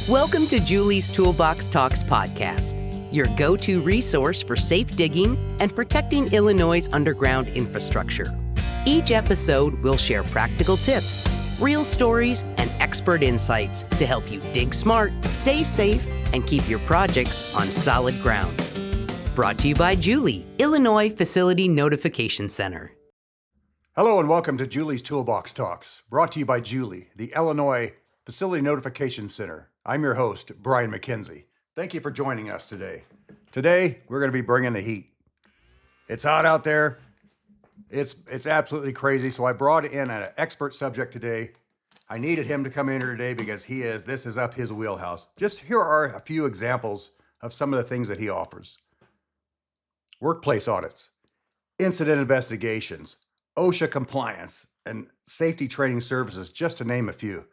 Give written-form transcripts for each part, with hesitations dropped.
Welcome to Julie's Toolbox Talks podcast, your go-to resource for safe digging and protecting Illinois' underground infrastructure. Each episode will share practical tips, real stories, and expert insights to help you dig smart, stay safe, and keep your projects on solid ground. Brought to you by Julie, Illinois Facility Notification Center. Hello and welcome to Julie's Toolbox Talks, brought to you by Julie, the Illinois Facility Notification Center. I'm your host, Brian MacKenzie. Thank you for joining us today. Today, we're going to be bringing the heat. It's hot out there. It's absolutely crazy. So I brought in an expert subject today. I needed him to come in here today because this is up his wheelhouse. Just here are a few examples of some of the things that he offers. Workplace audits, incident investigations, OSHA compliance, and safety training services, just to name a few.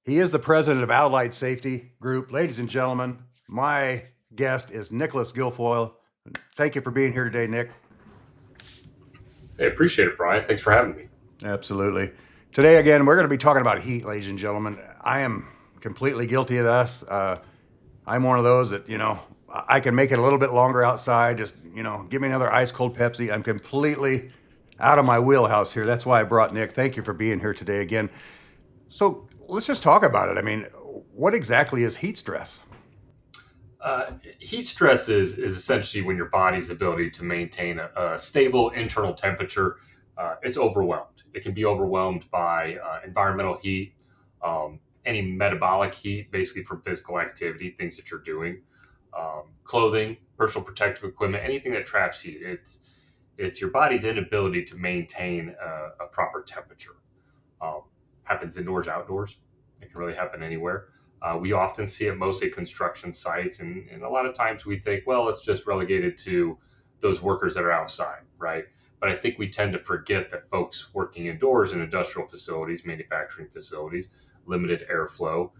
He is the president of Allied Safety Group. Ladies and gentlemen, my guest is Nicholas Guilfoyle. Thank you for being here today, Nick. Hey, appreciate it, Brian. Thanks for having me. Absolutely. Today, again, we're going to be talking about heat, ladies and gentlemen. I am completely guilty of this. I'm one of those that, I can make it a little bit longer outside. Just, give me another ice cold Pepsi. I'm completely out of my wheelhouse here. That's why I brought Nick. Thank you for being here today again. So let's just talk about it. I mean, what exactly is heat stress? Heat stress is essentially when your body's ability to maintain a stable internal temperature, it's overwhelmed. It can be overwhelmed by environmental heat, any metabolic heat, basically from physical activity, things that you're doing, clothing, personal protective equipment, anything that traps heat. It's your body's inability to maintain a proper temperature. Happens indoors, outdoors. It can really happen anywhere. We often see it mostly at construction sites, and a lot of times we think, well, it's just relegated to those workers that are outside, right? But I think we tend to forget that folks working indoors in industrial facilities, manufacturing facilities, limited airflow,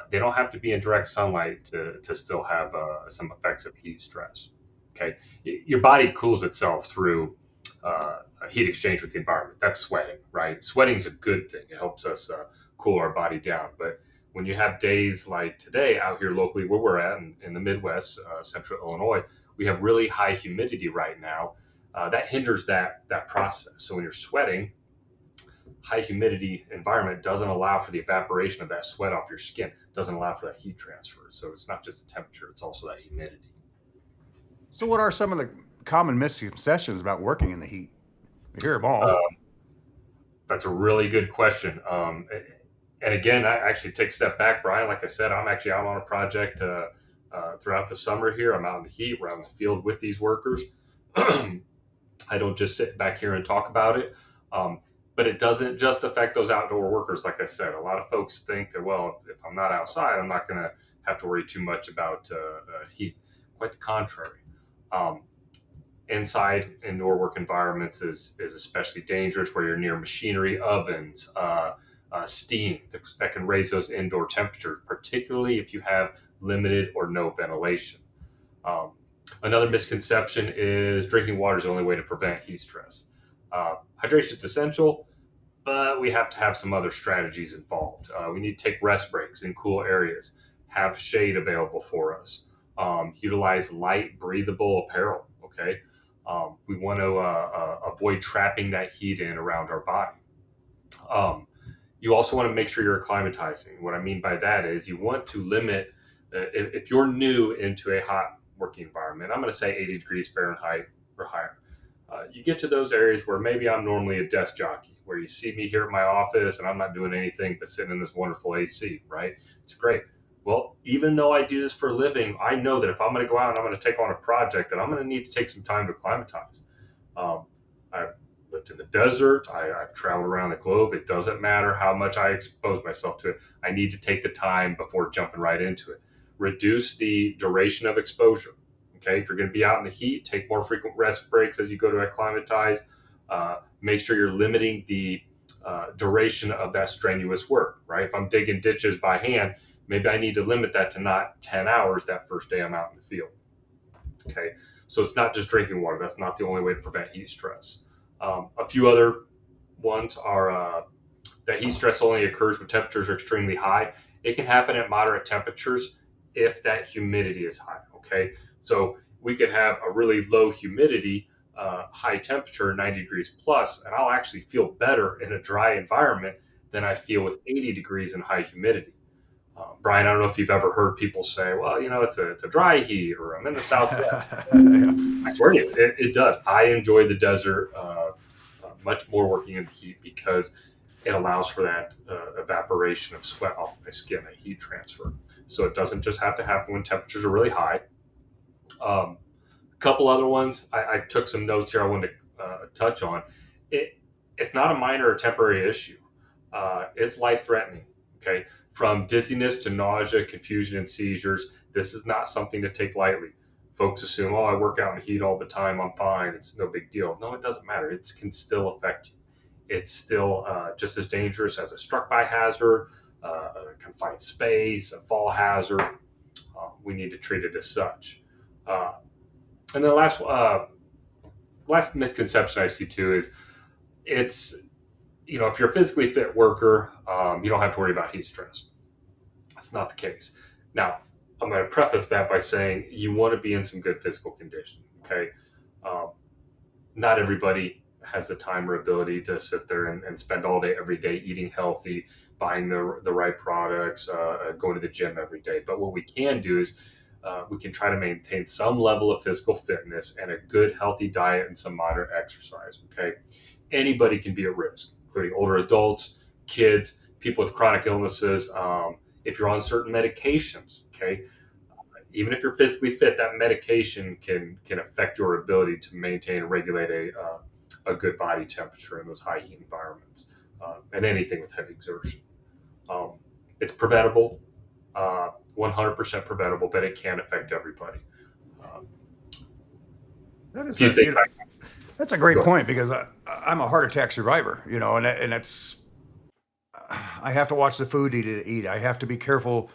they don't have to be in direct sunlight to still have some effects of heat stress. Okay, your body cools itself through a heat exchange with the environment. That's sweating, right? Sweating is a good thing. It helps us cool our body down. But when you have days like today out here locally where we're at in the Midwest, central Illinois, we have really high humidity right now. That hinders that process. So when you're sweating, high humidity environment doesn't allow for the evaporation of that sweat off your skin, doesn't allow for that heat transfer. So it's not just the temperature, it's also that humidity. So what are some of the common misconceptions about working in the heat? We hear them all. That's a really good question. And again, I actually take a step back, Brian. Like I said, I'm actually out on a project throughout the summer here. I'm out in the heat. We're out in the field with these workers. I don't just sit back here and talk about it. But it doesn't just affect those outdoor workers. Like I said, a lot of folks think that, well, if I'm not outside, I'm not going to have to worry too much about heat. Quite the contrary. Inside indoor work environments is especially dangerous where you're near machinery, ovens, steam that can raise those indoor temperatures, particularly if you have limited or no ventilation. Another misconception is drinking water is the only way to prevent heat stress. Hydration is essential, but we have to have some other strategies involved. We need to take rest breaks in cool areas, have shade available for us, utilize light, breathable apparel, okay? We want to avoid trapping that heat in around our body. You also want to make sure you're acclimatizing. What I mean by that is you want to limit, if you're new into a hot working environment, I'm going to say 80 degrees Fahrenheit or higher. You get to those areas where maybe I'm normally a desk jockey, where you see me here at my office and I'm not doing anything but sitting in this wonderful AC, right? It's great. Well, even though I do this for a living, I know that if I'm going to go out and I'm going to take on a project, that I'm going to need to take some time to acclimatize. I've lived in the desert. I've traveled around the globe. It doesn't matter how much I expose myself to it. I need to take the time before jumping right into it. Reduce the duration of exposure. Okay, if you're going to be out in the heat, take more frequent rest breaks as you go to acclimatize. Make sure you're limiting the duration of that strenuous work, right? If I'm digging ditches by hand, maybe I need to limit that to not 10 hours that first day I'm out in the field. Okay, so it's not just drinking water. That's not the only way to prevent heat stress. A few other ones are that heat stress only occurs when temperatures are extremely high It can happen at moderate temperatures if that humidity is high. Okay, so we could have a really low humidity, high temperature, 90 degrees plus, and I'll actually feel better in a dry environment than I feel with 80 degrees and high humidity. Brian, I don't know if you've ever heard people say, well, it's a dry heat, or I'm in the Southwest. Yeah. I swear to you, it does. I enjoy the desert much more working in the heat because it allows for that evaporation of sweat off my skin, that heat transfer. So it doesn't just have to happen when temperatures are really high. A couple other ones, I took some notes here I wanted to touch on. It's not a minor or temporary issue. It's life-threatening, okay? From dizziness to nausea, confusion, and seizures, this is not something to take lightly. Folks assume, I work out in the heat all the time, I'm fine, it's no big deal. No, it doesn't matter. It can still affect you. It's still just as dangerous as a struck-by hazard, a confined space, a fall hazard. We need to treat it as such. And the last misconception I see too is it's, if you're a physically fit worker, you don't have to worry about heat stress. That's not the case. Now, I'm going to preface that by saying you want to be in some good physical condition. Okay. Not everybody has the time or ability to sit there and spend all day, every day eating healthy, buying the right products, going to the gym every day. But what we can do is we can try to maintain some level of physical fitness and a good, healthy diet and some moderate exercise. Okay. Anybody can be at risk, including older adults, kids, people with chronic illnesses. If you're on certain medications, okay, even if you're physically fit, that medication can affect your ability to maintain and regulate a good body temperature in those high heat environments, and anything with heavy exertion. It's preventable, 100% preventable, but it can affect everybody. That is Do you think? that's a great Go ahead. point, because I'm a heart attack survivor, and it's, I have to watch the food to eat. I have to be careful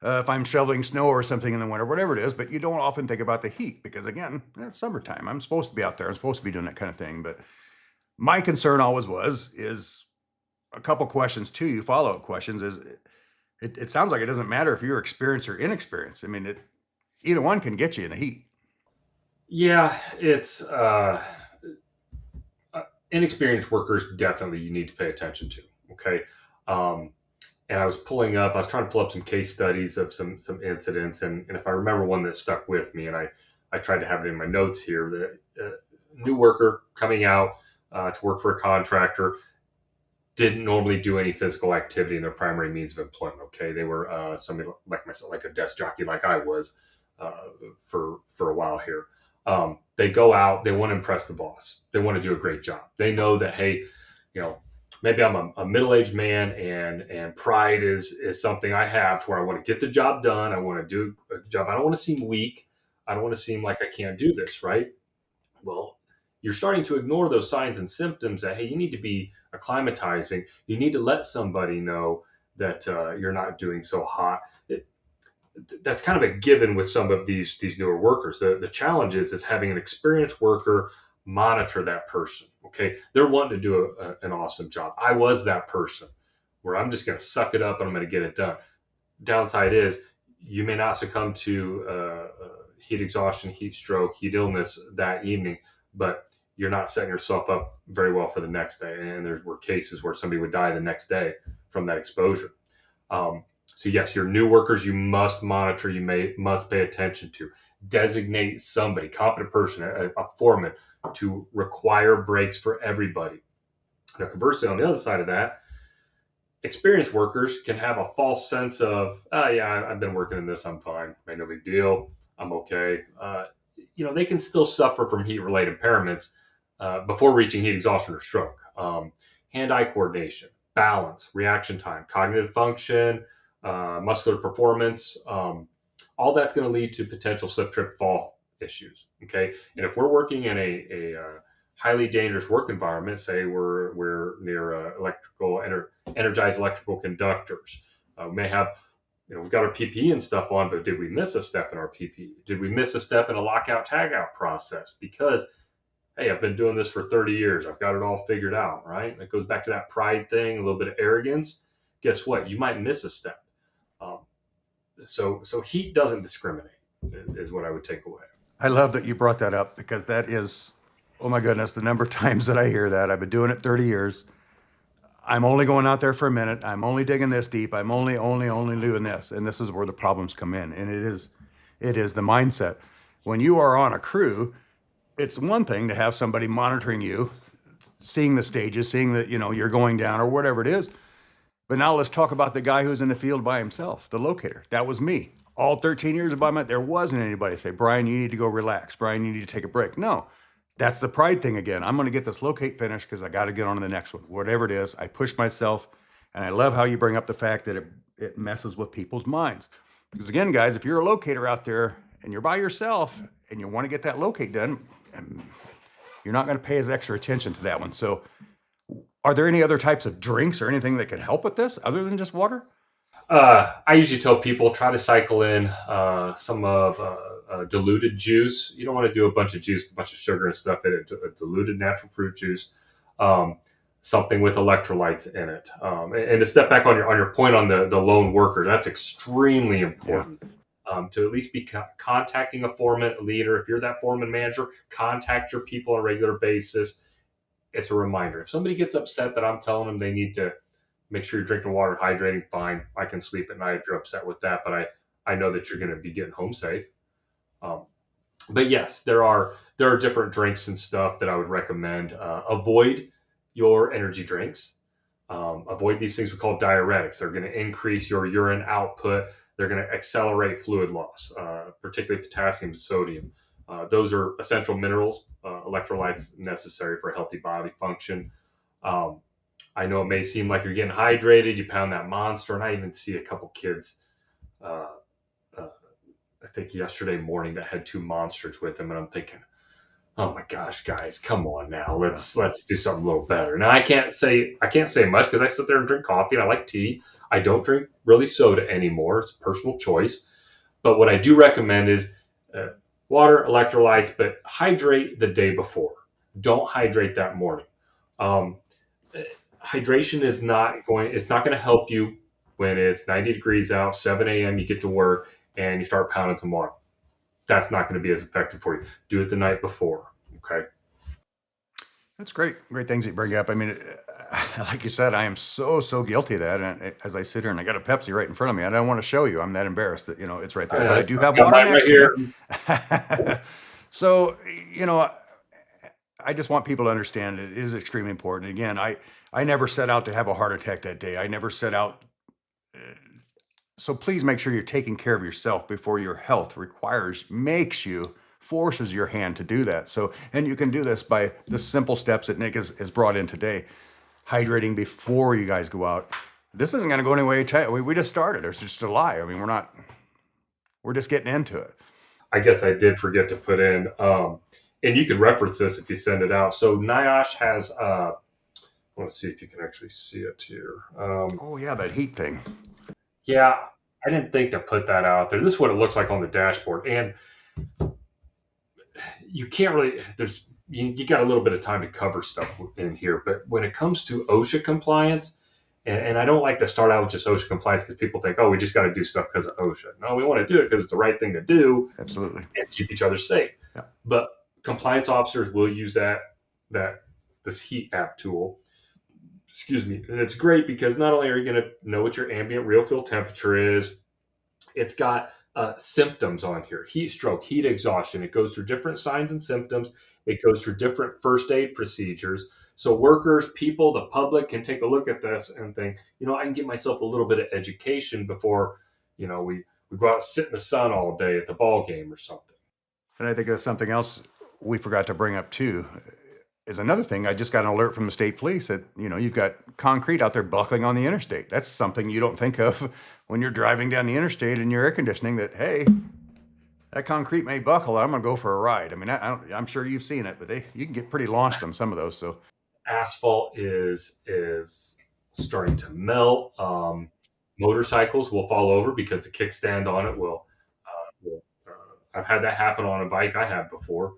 if I'm shoveling snow or something in the winter, whatever it is. But you don't often think about the heat because, again, it's summertime. I'm supposed to be out there. I'm supposed to be doing that kind of thing. But my concern always is a couple questions to you, follow-up questions. Is it sounds like it doesn't matter if you're experienced or inexperienced. I mean, either one can get you in the heat. Yeah, it's inexperienced workers definitely you need to pay attention to. Okay. And I was trying to pull up some case studies of some incidents. And if I remember one that stuck with me, and I tried to have it in my notes here, that new worker coming out to work for a contractor didn't normally do any physical activity in their primary means of employment. Okay. They were somebody like myself, like a desk jockey, like I was for a while here. They go out, they want to impress the boss. They want to do a great job. They know that, hey, maybe I'm a middle-aged man and pride is something I have to where I want to get the job done. I want to do a job. I don't want to seem weak. I don't want to seem like I can't do this, right? Well, you're starting to ignore those signs and symptoms that, hey, you need to be acclimatizing. You need to let somebody know that you're not doing so hot. That's kind of a given with some of these newer workers. The challenge is having an experienced worker monitor that person. Okay, they're wanting to do an awesome job. I was that person where I'm just going to suck it up and I'm going to get it done. Downside is you may not succumb to heat exhaustion, heat stroke, heat illness that evening, but you're not setting yourself up very well for the next day. And there were cases where somebody would die the next day from that exposure. So yes, your new workers, you must monitor, must pay attention to. Designate somebody, competent person, a foreman, to require breaks for everybody. Now, conversely, on the other side of that, experienced workers can have a false sense of, yeah, I've been working in this, I'm fine, no big deal, I'm okay. They can still suffer from heat-related impairments before reaching heat exhaustion or stroke. Hand-eye coordination, balance, reaction time, cognitive function, muscular performance, all that's going to lead to potential slip, trip, fall issues. Okay, and if we're working in a highly dangerous work environment, say we're near energized electrical conductors, we may have, we've got our PPE and stuff on, but did we miss a step in our PPE? Did we miss a step in a lockout tagout process? Because, hey, I've been doing this for 30 years. I've got it all figured out, right? It goes back to that pride thing, a little bit of arrogance. Guess what? You might miss a step. So heat doesn't discriminate is what I would take away. I love that you brought that up because that is, oh my goodness, the number of times that I hear that. I've been doing it 30 years. I'm only going out there for a minute. I'm only digging this deep. I'm only doing this. And this is where the problems come in. And it is the mindset. When you are on a crew, it's one thing to have somebody monitoring you, seeing the stages, seeing that, you're going down or whatever it is. But now let's talk about the guy who's in the field by himself, the locator. That was me. All 13 years of my, there wasn't anybody say, Brian, you need to go relax. Brian, you need to take a break. No, that's the pride thing again. I'm going to get this locate finished because I got to get on to the next one. Whatever it is, I push myself. And I love how you bring up the fact that it messes with people's minds. Because again, guys, if you're a locator out there and you're by yourself and you want to get that locate done, you're not going to pay as extra attention to that one. So are there any other types of drinks or anything that can help with this other than just water? I usually tell people try to cycle in some of diluted juice. You don't want to do a bunch of juice, a bunch of sugar and stuff in it. A diluted natural fruit juice, something with electrolytes in it. And to step back on your point on the lone worker, that's extremely important. Yeah. To at least be contacting a foreman, a leader. If you're that foreman manager, contact your people on a regular basis. It's a reminder. If somebody gets upset that I'm telling them they need to make sure you're drinking water, hydrating, fine. I can sleep at night if you're upset with that, but I know that you're going to be getting home safe. But yes, there are different drinks and stuff that I would recommend. Avoid your energy drinks. Avoid these things we call diuretics. They're going to increase your urine output. They're going to accelerate fluid loss, particularly potassium and sodium. Those are essential minerals, electrolytes necessary for a healthy body function. I know it may seem like you're getting hydrated. You pound that Monster, and I even see a couple kids, I think yesterday morning, that had 2 Monsters with them, and I'm thinking, oh my gosh, guys, come on now, let's do something a little better. Now I can't say much because I sit there and drink coffee and I like tea. I don't drink really soda anymore. It's a personal choice. But what I do recommend is water, electrolytes, but hydrate the day before. Don't hydrate that morning. Hydration is not going to help you when it's 90 degrees out, 7 a.m. you get to work and you start pounding some water. That's not going to be as effective for you. Do it the night before. Okay. That's great. Great things you bring up. I mean, like you said, I am so guilty of that. And as I sit here and I got a Pepsi right in front of me, I don't want to show you. I'm that embarrassed that, it's right there, but I do have water next to me. So, I just want people to understand it is extremely important. Again, I never set out to have a heart attack that day. I never set out. So please make sure you're taking care of yourself before your health forces your hand to do that. So, and you can do this by the simple steps that Nick has brought in today. Hydrating before you guys go out. This isn't going to go anyway. We just started. It's just a lie. I mean, we're just getting into it. I guess I did forget to put in, and you can reference this if you send it out. So NIOSH has, I want to see if you can actually see it here. Oh yeah, that heat thing. Yeah, I didn't think to put that out there. This is what it looks like on the dashboard. And you can't really, you got a little bit of time to cover stuff in here. But when it comes to OSHA compliance, and I don't like to start out with just OSHA compliance because people think, oh, we just got to do stuff because of OSHA. No, we want to do it because it's the right thing to do. Absolutely. And keep each other safe. Yeah. But compliance officers will use this heat app tool. Excuse me. And it's great because not only are you going to know what your ambient real field temperature is, it's got symptoms on here: heat stroke, heat exhaustion. It goes through different signs and symptoms. It goes through different first aid procedures. So workers, people, the public can take a look at this and think, I can get myself a little bit of education before, we go out and sit in the sun all day at the ball game or something. And I think that's something else we forgot to bring up too. Is another thing. I just got an alert from the state police that, you've got concrete out there buckling on the interstate. That's something you don't think of when you're driving down the interstate in your air conditioning, that, hey, that concrete may buckle. I'm going to go for a ride. I mean, I'm sure you've seen it, but you can get pretty launched on some of those. So asphalt is starting to melt. Motorcycles will fall over because the kickstand on it will I've had that happen on a bike I had before.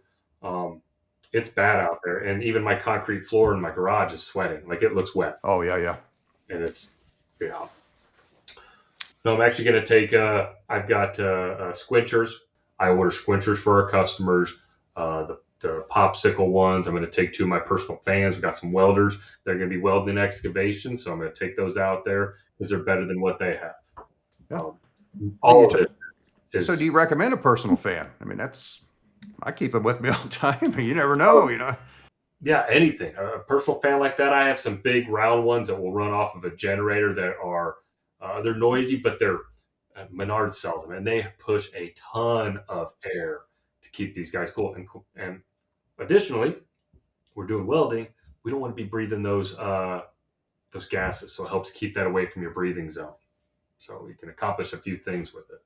It's bad out there. And even my concrete floor in my garage is sweating. Like, it looks wet. Oh, yeah. And it's, No, I'm actually going to take, I've got squinchers. I order squinchers for our customers, the popsicle ones. I'm going to take two of my personal fans. We've got some welders. They're going to be welding excavation. So I'm going to take those out there because they're better than what they have. Yeah. Um, Well, all of this so do is, you recommend a personal fan? I mean, I keep them with me all the time. You never know, yeah, anything. A personal fan like that. I have some big round ones that will run off of a generator that are, they're noisy, but they're, Menard sells them and they push a ton of air to keep these guys cool. And additionally, we're doing welding. We don't want to be breathing those gases, so it helps keep that away from your breathing zone. So you can accomplish a few things with it.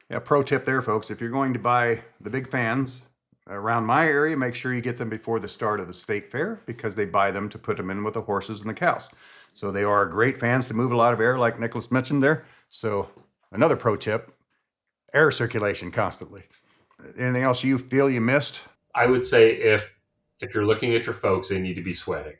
Yeah, pro tip there, folks. If you're going to buy the big fans around my area, make sure you get them before the start of the state fair because they buy them to put them in with the horses and the cows. So they are great fans to move a lot of air, like Nicholas mentioned there. So another pro tip, air circulation constantly. Anything else you feel you missed? I would say if you're looking at your folks, they need to be sweating.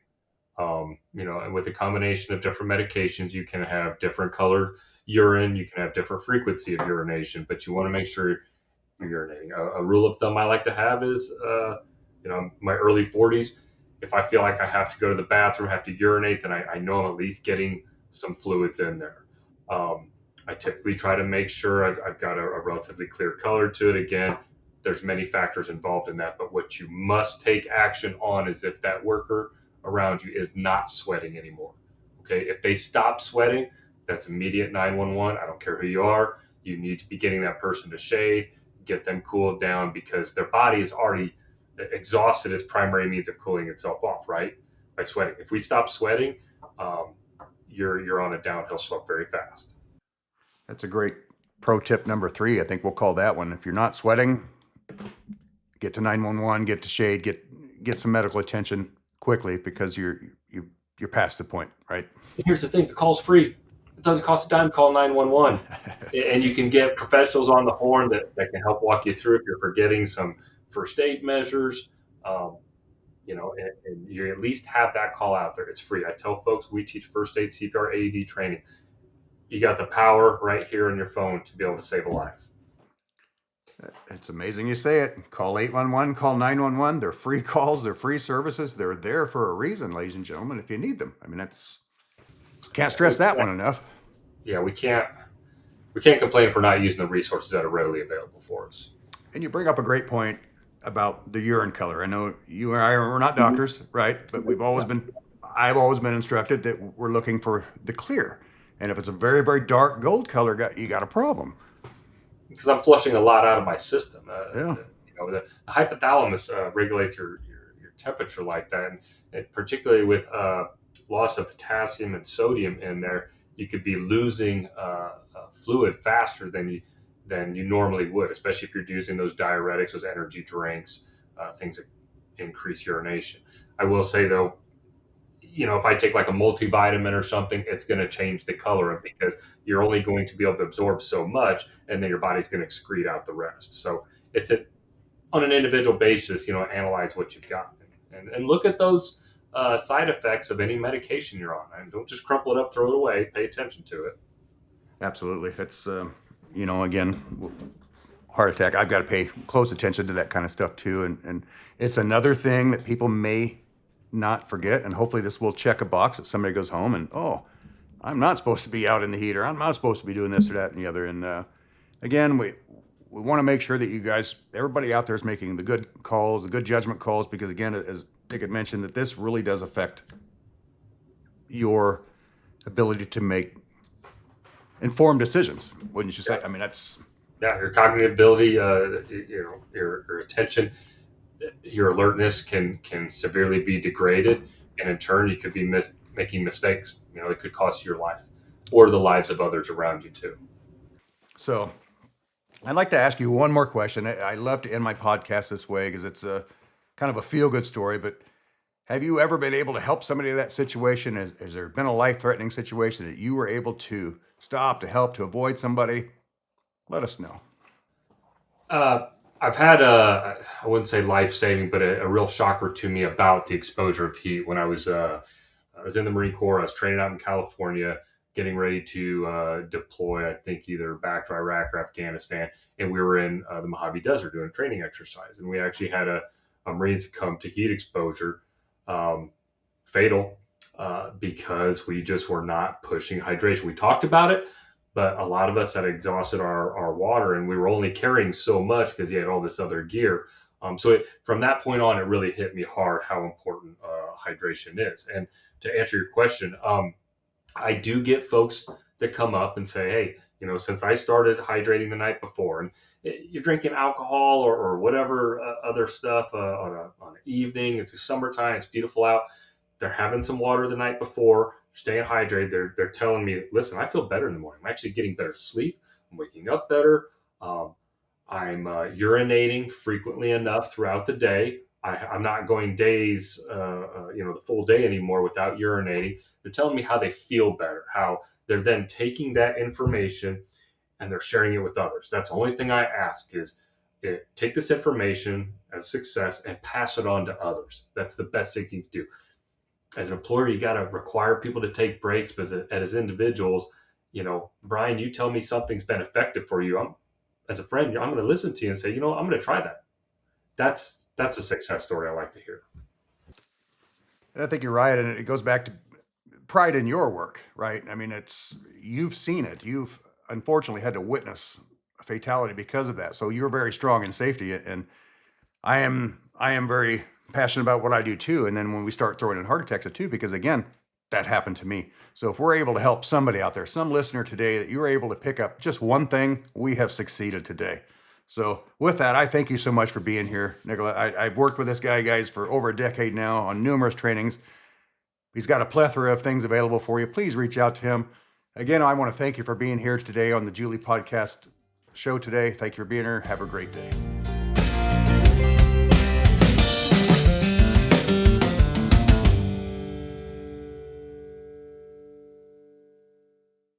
And with a combination of different medications, you can have different colored urine, you can have different frequency of urination, but you want to make sure you're urinating. A rule of thumb I like to have is, my early 40s, if I feel like I have to go to the bathroom, have to urinate, then I know I'm at least getting some fluids in there. I typically try to make sure I've got a relatively clear color to it. Again, there's many factors involved in that, but what you must take action on is if that worker around you is not sweating anymore. Okay, if they stop sweating, that's immediate 911. I don't care who you are. You need to be getting that person to shade, get them cooled down because their body is already exhausted. Its primary means of cooling itself off, right? By sweating. If we stop sweating, you're on a downhill slope very fast. That's a great pro tip number 3. I think we'll call that one. If you're not sweating, get to 911, get to shade, get some medical attention quickly because you're past the point, right? And here's the thing: the call's free. It doesn't cost a dime to call 911, and you can get professionals on the horn that can help walk you through if you're forgetting some first aid measures. Um, and you at least have that call out there. It's free. I tell folks we teach first aid, CPR, AED training. You got the power right here on your phone to be able to save a life. It's amazing you say it. Call 811, call 911. They're free calls, they're free services. They're there for a reason, ladies and gentlemen, if you need them. I mean, can't stress that one enough. Yeah, we can't complain if we're not using the resources that are readily available for us. And you bring up a great point about the urine color. I know you and I are not doctors, right? But I've always been instructed that we're looking for the clear. And if it's a very, very dark gold color, you got a problem. Because I'm flushing a lot out of my system. Yeah. The hypothalamus regulates your temperature like that, and particularly with loss of potassium and sodium in there, you could be losing fluid faster than you normally would, especially if you're using those diuretics, those energy drinks, things that increase urination. I will say though, if I take like a multivitamin or something, it's going to change the color because you're only going to be able to absorb so much, and then your body's going to excrete out the rest. So it's on an individual basis, analyze what you've got and look at those side effects of any medication you're on, and don't just crumple it up, throw it away. Pay attention to it. Absolutely. It's, again, heart attack. I've got to pay close attention to that kind of stuff too. And it's another thing that people may not forget. And hopefully this will check a box that somebody goes home and, oh, I'm not supposed to be out in the heat, or I'm not supposed to be doing this or that and the other. And again, we want to make sure that you guys, everybody out there is making the good calls, the good judgment calls, because again, as Nick had mentioned, that this really does affect your ability to make informed decisions, wouldn't you say? I mean, that's... Yeah, your cognitive ability, your attention, your alertness can severely be degraded, and in turn, you could be making mistakes. It could cost you your life or the lives of others around you too. So, I'd like to ask you one more question. I love to end my podcast this way because it's a kind of a feel-good story. But have you ever been able to help somebody in that situation? Has there been a life-threatening situation that you were able to stop, to help, to avoid somebody? Let us know. I've had I wouldn't say life-saving, but a real shocker to me about the exposure of heat when I was in the Marine Corps. I was training out in California. getting ready to deploy, I think either back to Iraq or Afghanistan. And we were in the Mojave Desert doing a training exercise. And we actually had a Marine succumb to heat exposure, fatal, because we just were not pushing hydration. We talked about it, but a lot of us had exhausted our water, and we were only carrying so much because he had all this other gear. From that point on, it really hit me hard how important hydration is. And to answer your question, I do get folks that come up and say, hey, since I started hydrating the night before, and you're drinking alcohol or whatever other stuff on an evening, it's summertime, it's beautiful out, they're having some water the night before, staying hydrated, they're telling me, listen, I feel better in the morning. I'm actually getting better sleep. I'm waking up better. I'm urinating frequently enough throughout the day. I'm not going days, the full day anymore without urinating. They're telling me how they feel better, how they're then taking that information and they're sharing it with others. That's the only thing I ask is take this information as success and pass it on to others. That's the best thing you can do. As an employer, you got to require people to take breaks, but as individuals, Brian, you tell me something's been effective for you. As a friend, I'm going to listen to you and say, I'm going to try that. That's a success story I like to hear. And I think you're right. And it goes back to pride in your work, right? I mean, you've seen it. You've unfortunately had to witness a fatality because of that. So you're very strong in safety. And I am very passionate about what I do too. And then when we start throwing in heart attacks too, because again, that happened to me. So if we're able to help somebody out there, some listener today, that you're able to pick up just one thing, we have succeeded today. So with that, I thank you so much for being here, Nicholas. I've worked with this guy, guys, for over a decade now on numerous trainings. He's got a plethora of things available for you. Please reach out to him. Again, I want to thank you for being here today on the Julie Podcast show today. Thank you for being here. Have a great day.